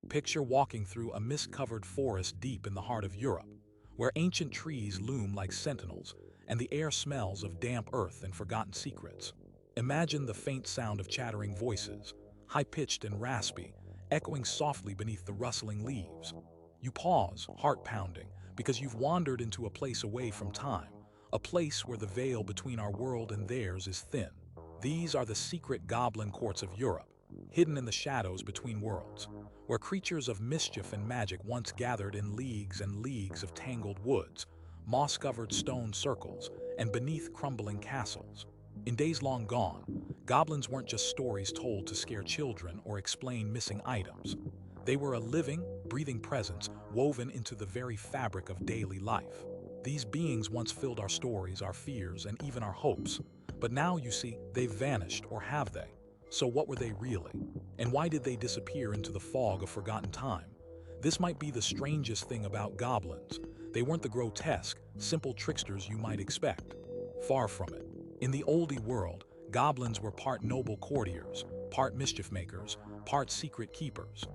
Picture walking through a mist-covered forest deep in the heart of Europe, where ancient trees loom like sentinels and the air smells of damp earth and forgotten secrets. Imagine the faint sound of chattering voices, high-pitched and raspy, echoing softly beneath the rustling leaves. You pause, heart pounding, because you've wandered into a place away from time, a place where the veil between our world and theirs is thin. These are the secret goblin courts of Europe, hidden in the shadows between worlds, where creatures of mischief and magic once gathered in leagues and leagues of tangled woods, moss-covered stone circles, and beneath crumbling castles. In days long gone, goblins weren't just stories told to scare children or explain missing items. They were a living, breathing presence woven into the very fabric of daily life. These beings once filled our stories, our fears, and even our hopes. But now, you see, they've vanished, or have they? So what were they really? And why did they disappear into the fog of forgotten time? This might be the strangest thing about goblins. They weren't the grotesque, simple tricksters you might expect. Far from it. In the oldie world, goblins were part noble courtiers, part mischief makers, part secret keepers.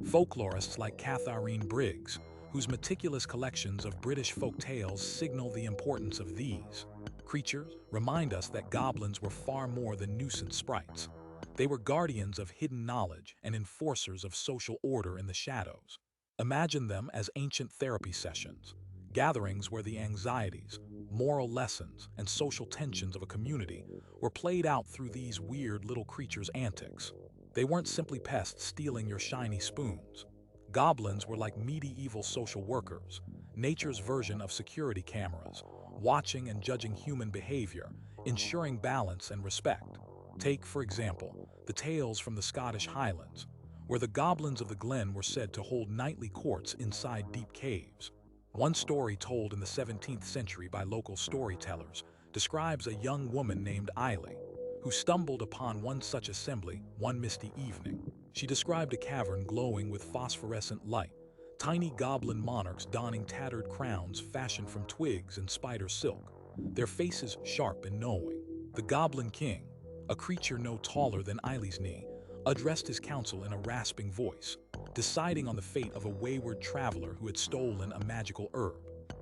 Folklorists like Catharine Briggs, whose meticulous collections of British folk tales signal the importance of these creatures, remind us that goblins were far more than nuisance sprites. They were guardians of hidden knowledge and enforcers of social order in the shadows. Imagine them as ancient therapy sessions, gatherings where the anxieties, moral lessons, and social tensions of a community were played out through these weird little creatures' antics. They weren't simply pests stealing your shiny spoons. Goblins were like medieval social workers, nature's version of security cameras, watching and judging human behavior, ensuring balance and respect. Take, for example, the tales from the Scottish Highlands, where the goblins of the glen were said to hold nightly courts inside deep caves. One story told in the 17th century by local storytellers describes a young woman named Eily, who stumbled upon one such assembly one misty evening. She described a cavern glowing with phosphorescent light, tiny goblin monarchs donning tattered crowns fashioned from twigs and spider silk, their faces sharp and knowing. The Goblin King, a creature no taller than Eily's knee, addressed his council in a rasping voice, deciding on the fate of a wayward traveler who had stolen a magical herb.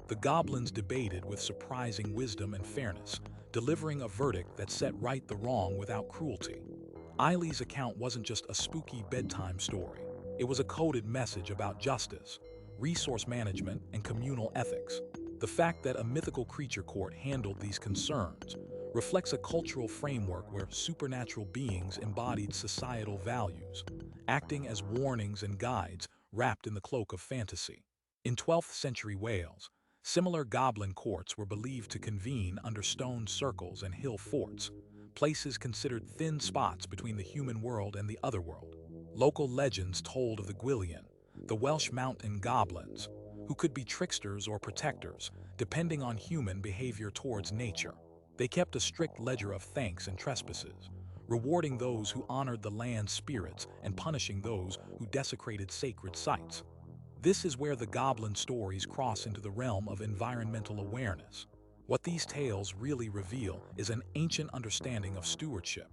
The goblins debated with surprising wisdom and fairness, delivering a verdict that set right the wrong without cruelty. Eily's account wasn't just a spooky bedtime story. It was a coded message about justice, resource management, and communal ethics. The fact that a mythical creature court handled these concerns reflects a cultural framework where supernatural beings embodied societal values, acting as warnings and guides wrapped in the cloak of fantasy. In 12th century Wales, similar goblin courts were believed to convene under stone circles and hill forts, places considered thin spots between the human world and the otherworld. Local legends told of the Gwyllion, the Welsh mountain goblins, who could be tricksters or protectors, depending on human behavior towards nature. They kept a strict ledger of thanks and trespasses, rewarding those who honored the land's spirits and punishing those who desecrated sacred sites. This is where the goblin stories cross into the realm of environmental awareness. What these tales really reveal is an ancient understanding of stewardship.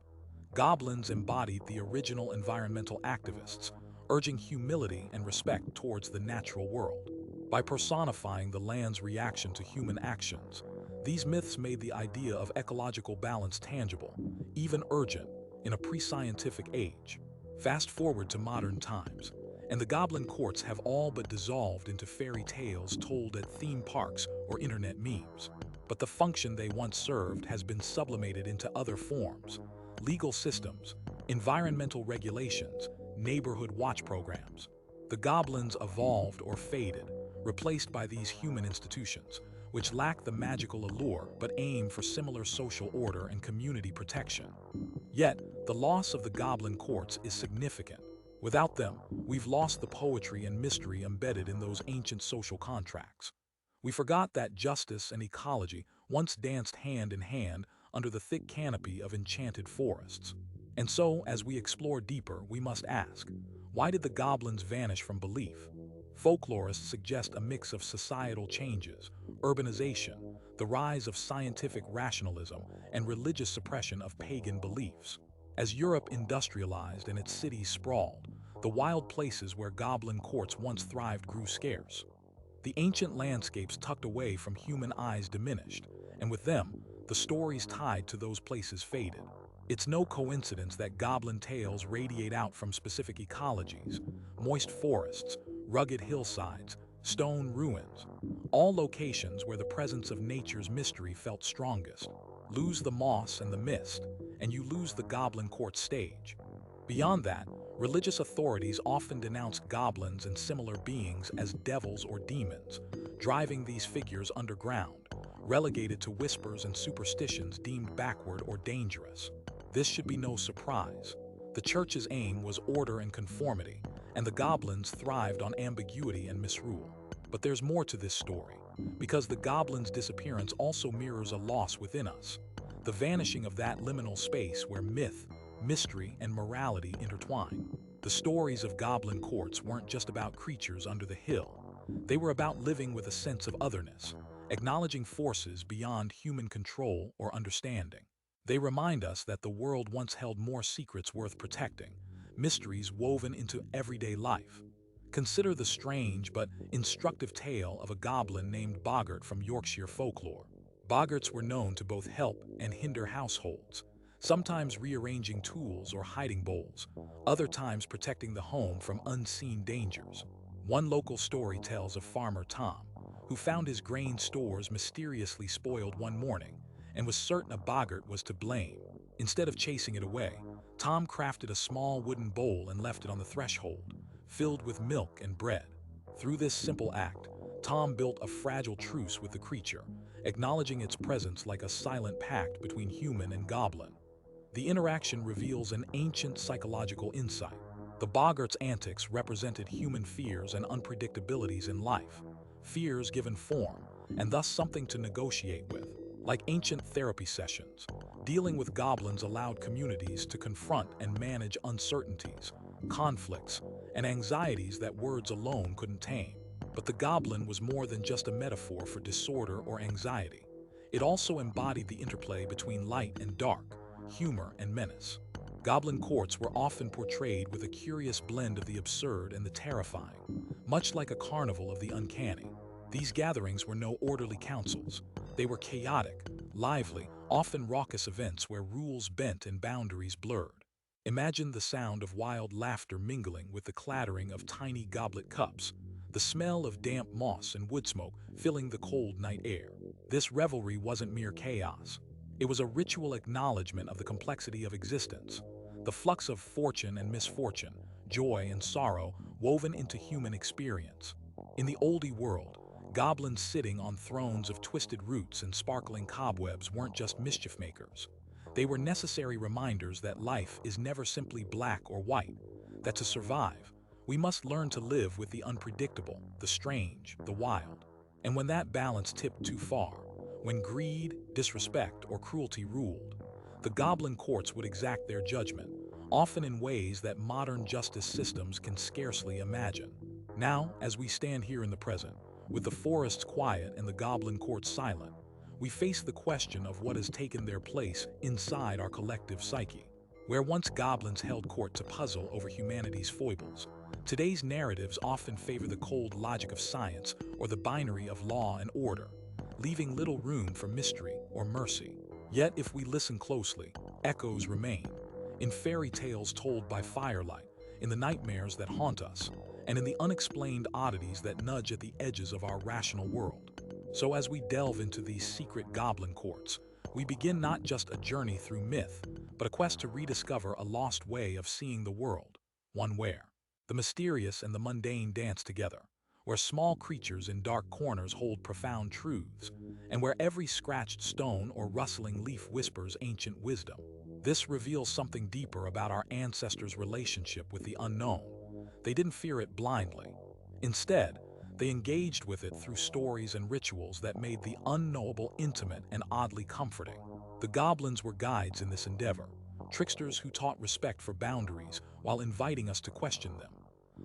Goblins embodied the original environmental activists, urging humility and respect towards the natural world. By personifying the land's reaction to human actions, these myths made the idea of ecological balance tangible, even urgent, in a pre-scientific age. Fast forward to modern times, and the goblin courts have all but dissolved into fairy tales told at theme parks or internet memes. But the function they once served has been sublimated into other forms: legal systems, environmental regulations, neighborhood watch programs. The goblins evolved or faded, replaced by these human institutions, which lack the magical allure but aim for similar social order and community protection. Yet, the loss of the goblin courts is significant. Without them, we've lost the poetry and mystery embedded in those ancient social contracts. We forgot that justice and ecology once danced hand in hand under the thick canopy of enchanted forests. And so, as we explore deeper, we must ask, why did the goblins vanish from belief? Folklorists suggest a mix of societal changes, urbanization, the rise of scientific rationalism, and religious suppression of pagan beliefs. As Europe industrialized and its cities sprawled, The wild places where goblin courts once thrived grew scarce. The ancient landscapes tucked away from human eyes diminished, and with them, the stories tied to those places faded. It's no coincidence that goblin tales radiate out from specific ecologies: moist forests, rugged hillsides, stone ruins, all locations where the presence of nature's mystery felt strongest. Lose the moss and the mist, and you lose the goblin court stage. Beyond that, religious authorities often denounce goblins and similar beings as devils or demons, driving these figures underground, relegated to whispers and superstitions deemed backward or dangerous. This should be no surprise. The church's aim was order and conformity, and the goblins thrived on ambiguity and misrule. But there's more to this story, because the goblin's disappearance also mirrors a loss within us, the vanishing of that liminal space where myth, mystery, and morality intertwine. The stories of goblin courts weren't just about creatures under the hill. They were about living with a sense of otherness, acknowledging forces beyond human control or understanding. They remind us that the world once held more secrets worth protecting, mysteries woven into everyday life. Consider the strange but instructive tale of a goblin named Boggart from Yorkshire folklore. Boggarts were known to both help and hinder households, sometimes rearranging tools or hiding bowls, other times protecting the home from unseen dangers. One local story tells of farmer Tom, who found his grain stores mysteriously spoiled one morning and was certain a boggart was to blame. Instead of chasing it away, Tom crafted a small wooden bowl and left it on the threshold, filled with milk and bread. Through this simple act, Tom built a fragile truce with the creature, acknowledging its presence like a silent pact between human and goblin. The interaction reveals an ancient psychological insight. The boggart's antics represented human fears and unpredictabilities in life, fears given form, and thus something to negotiate with. Like ancient therapy sessions, dealing with goblins allowed communities to confront and manage uncertainties, conflicts, and anxieties that words alone couldn't tame. But the goblin was more than just a metaphor for disorder or anxiety. It also embodied the interplay between light and dark, humor and menace. Goblin courts were often portrayed with a curious blend of the absurd and the terrifying, much like a carnival of the uncanny. These gatherings were no orderly councils. They were chaotic, lively, often raucous events where rules bent and boundaries blurred. Imagine the sound of wild laughter mingling with the clattering of tiny goblet cups, the smell of damp moss and wood smoke filling the cold night air. This revelry wasn't mere chaos. It was a ritual acknowledgement of the complexity of existence, the flux of fortune and misfortune, joy and sorrow woven into human experience. In the oldie world, goblins sitting on thrones of twisted roots and sparkling cobwebs weren't just mischief makers. They were necessary reminders that life is never simply black or white, that to survive, we must learn to live with the unpredictable, the strange, the wild. And when that balance tipped too far, when greed, disrespect, or cruelty ruled, the goblin courts would exact their judgment, often in ways that modern justice systems can scarcely imagine. Now, as we stand here in the present, with the forests quiet and the goblin courts silent, we face the question of what has taken their place inside our collective psyche. Where once goblins held court to puzzle over humanity's foibles, today's narratives often favor the cold logic of science or the binary of law and order, leaving little room for mystery or mercy. Yet, if we listen closely, echoes remain. In fairy tales told by firelight, in the nightmares that haunt us, and in the unexplained oddities that nudge at the edges of our rational world. So as we delve into these secret goblin courts, we begin not just a journey through myth, but a quest to rediscover a lost way of seeing the world, one where the mysterious and the mundane dance together, where small creatures in dark corners hold profound truths, and where every scratched stone or rustling leaf whispers ancient wisdom. This reveals something deeper about our ancestors' relationship with the unknown. They didn't fear it blindly. Instead, they engaged with it through stories and rituals that made the unknowable intimate and oddly comforting. The goblins were guides in this endeavor, tricksters who taught respect for boundaries while inviting us to question them.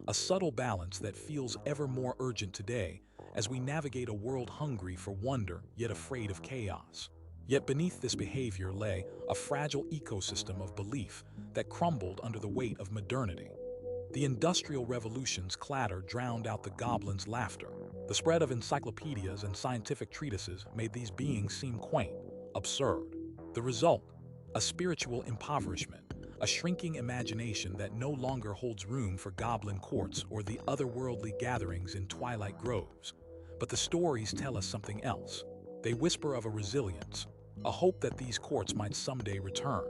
A subtle balance that feels ever more urgent today as we navigate a world hungry for wonder yet afraid of chaos. Yet beneath this behavior lay a fragile ecosystem of belief that crumbled under the weight of modernity. The Industrial Revolution's clatter drowned out the goblins' laughter. The spread of encyclopedias and scientific treatises made these beings seem quaint, absurd. The result? A spiritual impoverishment, a shrinking imagination that no longer holds room for goblin courts or the otherworldly gatherings in twilight groves. But the stories tell us something else. They whisper of a resilience, a hope that these courts might someday return,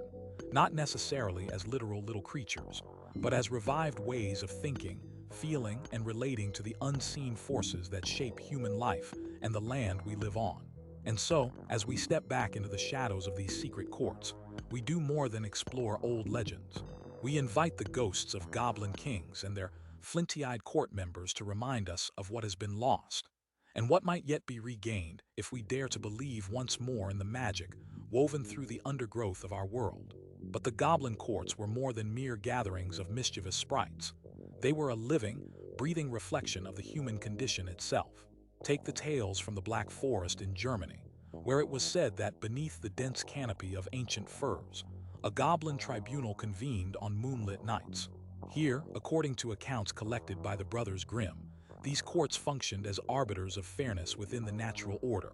not necessarily as literal little creatures, but as revived ways of thinking, feeling, and relating to the unseen forces that shape human life and the land we live on. And so, as we step back into the shadows of these secret courts, we do more than explore old legends. We invite the ghosts of goblin kings and their flinty-eyed court members to remind us of what has been lost, and what might yet be regained if we dare to believe once more in the magic woven through the undergrowth of our world. But the goblin courts were more than mere gatherings of mischievous sprites. They were a living, breathing reflection of the human condition itself. Take the tales from the Black Forest in Germany, where it was said that beneath the dense canopy of ancient firs, a goblin tribunal convened on moonlit nights. Here, according to accounts collected by the Brothers Grimm, these courts functioned as arbiters of fairness within the natural order,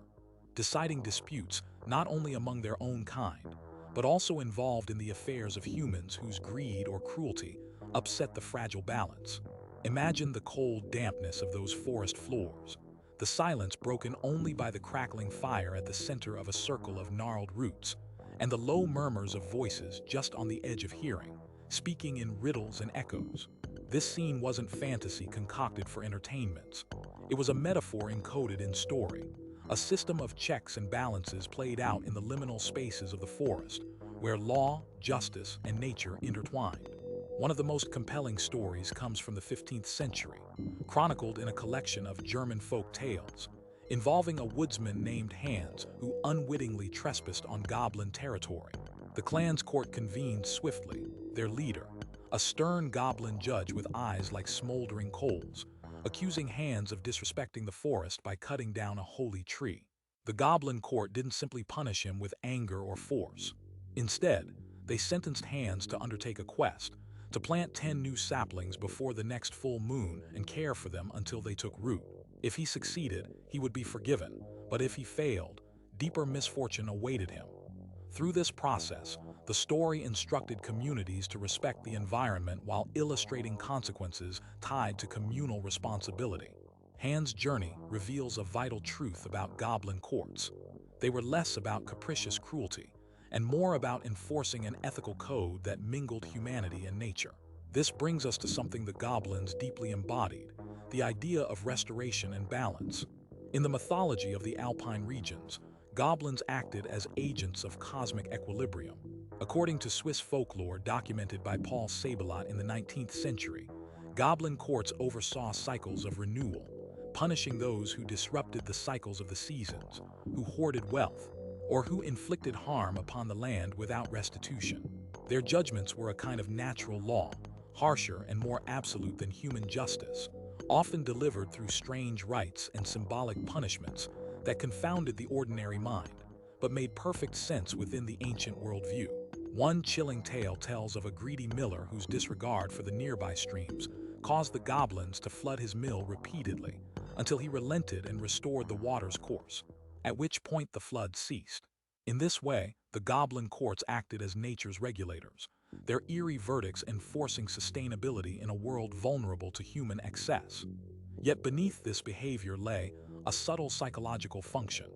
deciding disputes not only among their own kind, but also involved in the affairs of humans whose greed or cruelty upset the fragile balance. Imagine the cold dampness of those forest floors, the silence broken only by the crackling fire at the center of a circle of gnarled roots, and the low murmurs of voices just on the edge of hearing, speaking in riddles and echoes. This scene wasn't fantasy concocted for entertainment. It was a metaphor encoded in story, a system of checks and balances played out in the liminal spaces of the forest, where law, justice, and nature intertwined. One of the most compelling stories comes from the 15th century, chronicled in a collection of German folk tales, involving a woodsman named Hans who unwittingly trespassed on goblin territory. The clan's court convened swiftly. Their leader, a stern goblin judge with eyes like smoldering coals, accusing Hans of disrespecting the forest by cutting down a holy tree. The goblin court didn't simply punish him with anger or force. Instead, they sentenced Hans to undertake a quest, to plant 10 new saplings before the next full moon and care for them until they took root. If he succeeded, he would be forgiven, but if he failed, deeper misfortune awaited him. Through this process, the story instructed communities to respect the environment while illustrating consequences tied to communal responsibility. Hans' journey reveals a vital truth about goblin courts. They were less about capricious cruelty and more about enforcing an ethical code that mingled humanity and nature. This brings us to something the goblins deeply embodied, the idea of restoration and balance. In the mythology of the Alpine regions, goblins acted as agents of cosmic equilibrium. According to Swiss folklore documented by Paul Sabelot in the 19th century, goblin courts oversaw cycles of renewal, punishing those who disrupted the cycles of the seasons, who hoarded wealth, or who inflicted harm upon the land without restitution. Their judgments were a kind of natural law, harsher and more absolute than human justice, often delivered through strange rites and symbolic punishments that confounded the ordinary mind, but made perfect sense within the ancient worldview. One chilling tale tells of a greedy miller whose disregard for the nearby streams caused the goblins to flood his mill repeatedly until he relented and restored the water's course, at which point the flood ceased. In this way, the goblin courts acted as nature's regulators, their eerie verdicts enforcing sustainability in a world vulnerable to human excess. Yet beneath this behavior lay a subtle psychological function.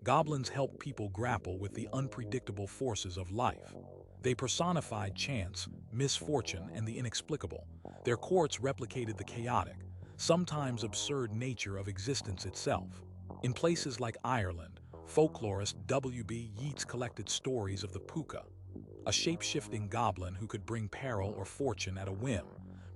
Goblins helped people grapple with the unpredictable forces of life. They personified chance, misfortune, and the inexplicable. Their courts replicated the chaotic, sometimes absurd nature of existence itself. In places like Ireland, folklorist W.B. Yeats collected stories of the puka, a shape-shifting goblin who could bring peril or fortune at a whim,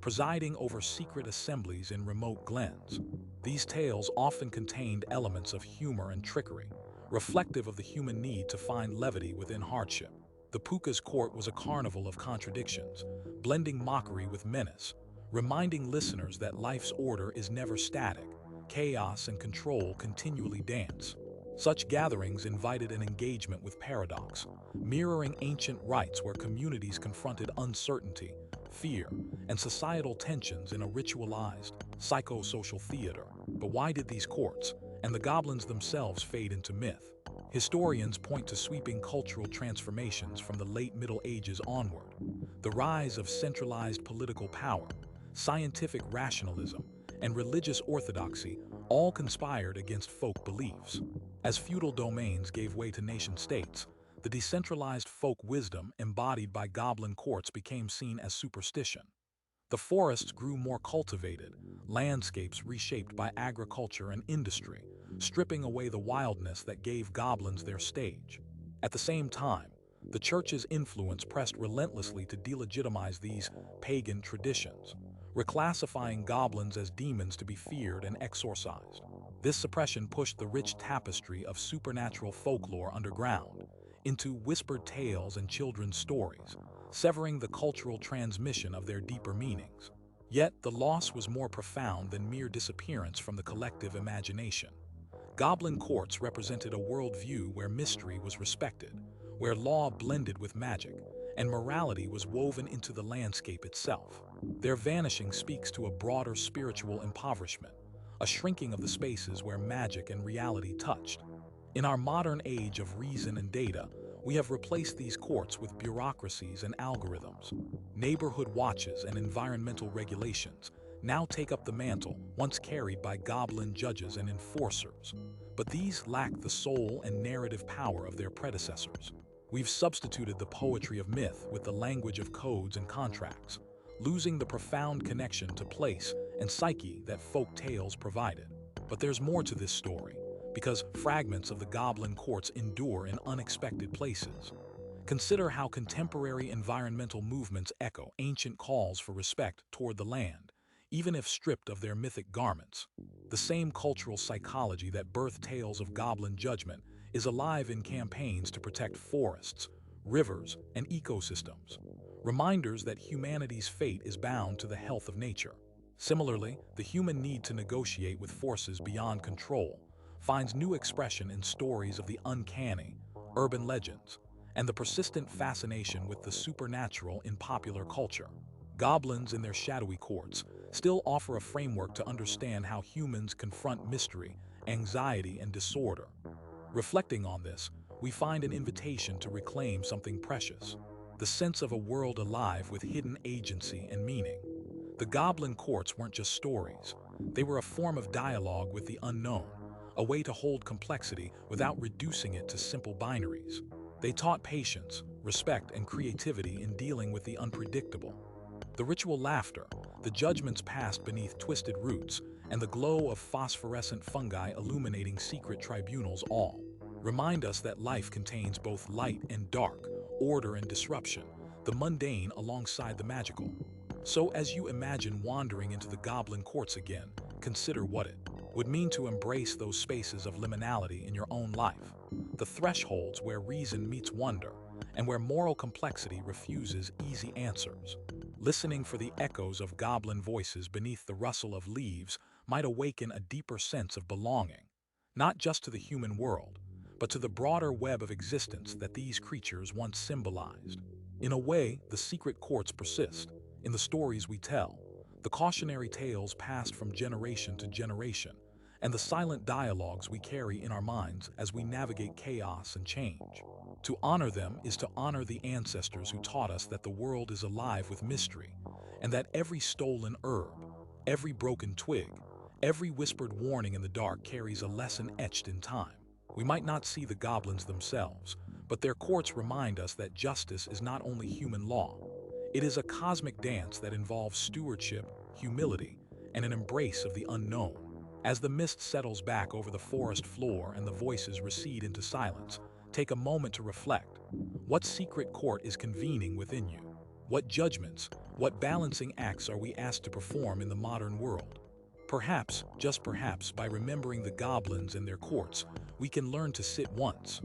presiding over secret assemblies in remote glens. These tales often contained elements of humor and trickery, reflective of the human need to find levity within hardship. The puka's court was a carnival of contradictions, blending mockery with menace, reminding listeners that life's order is never static. Chaos and control continually dance. Such gatherings invited an engagement with paradox, mirroring ancient rites where communities confronted uncertainty, fear, and societal tensions in a ritualized, psychosocial theater. But why did these courts, and the goblins themselves, fade into myth? Historians point to sweeping cultural transformations from the late Middle Ages onward. The rise of centralized political power, scientific rationalism, and religious orthodoxy all conspired against folk beliefs. As feudal domains gave way to nation-states, the decentralized folk wisdom embodied by goblin courts became seen as superstition. The forests grew more cultivated, landscapes reshaped by agriculture and industry, stripping away the wildness that gave goblins their stage. At the same time, the church's influence pressed relentlessly to delegitimize these pagan traditions, reclassifying goblins as demons to be feared and exorcised. This suppression pushed the rich tapestry of supernatural folklore underground, into whispered tales and children's stories, severing the cultural transmission of their deeper meanings. Yet the loss was more profound than mere disappearance from the collective imagination. Goblin courts represented a worldview where mystery was respected, where law blended with magic, and morality was woven into the landscape itself. Their vanishing speaks to a broader spiritual impoverishment, a shrinking of the spaces where magic and reality touched. In our modern age of reason and data, we have replaced these courts with bureaucracies and algorithms. Neighborhood watches and environmental regulations now take up the mantle once carried by goblin judges and enforcers. But these lack the soul and narrative power of their predecessors. We've substituted the poetry of myth with the language of codes and contracts, losing the profound connection to place and psyche that folk tales provided. But there's more to this story, because fragments of the goblin courts endure in unexpected places. Consider how contemporary environmental movements echo ancient calls for respect toward the land, even if stripped of their mythic garments. The same cultural psychology that birthed tales of goblin judgment is alive in campaigns to protect forests, rivers, and ecosystems, reminders that humanity's fate is bound to the health of nature. Similarly, the human need to negotiate with forces beyond control finds new expression in stories of the uncanny, urban legends, and the persistent fascination with the supernatural in popular culture. Goblins in their shadowy courts still offer a framework to understand how humans confront mystery, anxiety, and disorder. Reflecting on this, we find an invitation to reclaim something precious, the sense of a world alive with hidden agency and meaning. The goblin courts weren't just stories, they were a form of dialogue with the unknown, a way to hold complexity without reducing it to simple binaries. They taught patience, respect, and creativity in dealing with the unpredictable. The ritual laughter, the judgments passed beneath twisted roots, and the glow of phosphorescent fungi illuminating secret tribunals all remind us that life contains both light and dark, order and disruption, the mundane alongside the magical. So as you imagine wandering into the goblin courts again, consider what it would mean to embrace those spaces of liminality in your own life, the thresholds where reason meets wonder, and where moral complexity refuses easy answers. Listening for the echoes of goblin voices beneath the rustle of leaves might awaken a deeper sense of belonging, not just to the human world, but to the broader web of existence that these creatures once symbolized. In a way, the secret courts persist, in the stories we tell, the cautionary tales passed from generation to generation, and the silent dialogues we carry in our minds as we navigate chaos and change. To honor them is to honor the ancestors who taught us that the world is alive with mystery, and that every stolen herb, every broken twig, every whispered warning in the dark carries a lesson etched in time. We might not see the goblins themselves, but their courts remind us that justice is not only human law. It is a cosmic dance that involves stewardship, humility, and an embrace of the unknown. As the mist settles back over the forest floor and the voices recede into silence, take a moment to reflect. What secret court is convening within you? What judgments, what balancing acts are we asked to perform in the modern world? Perhaps, just perhaps, by remembering the goblins and their courts, we can learn to sit once,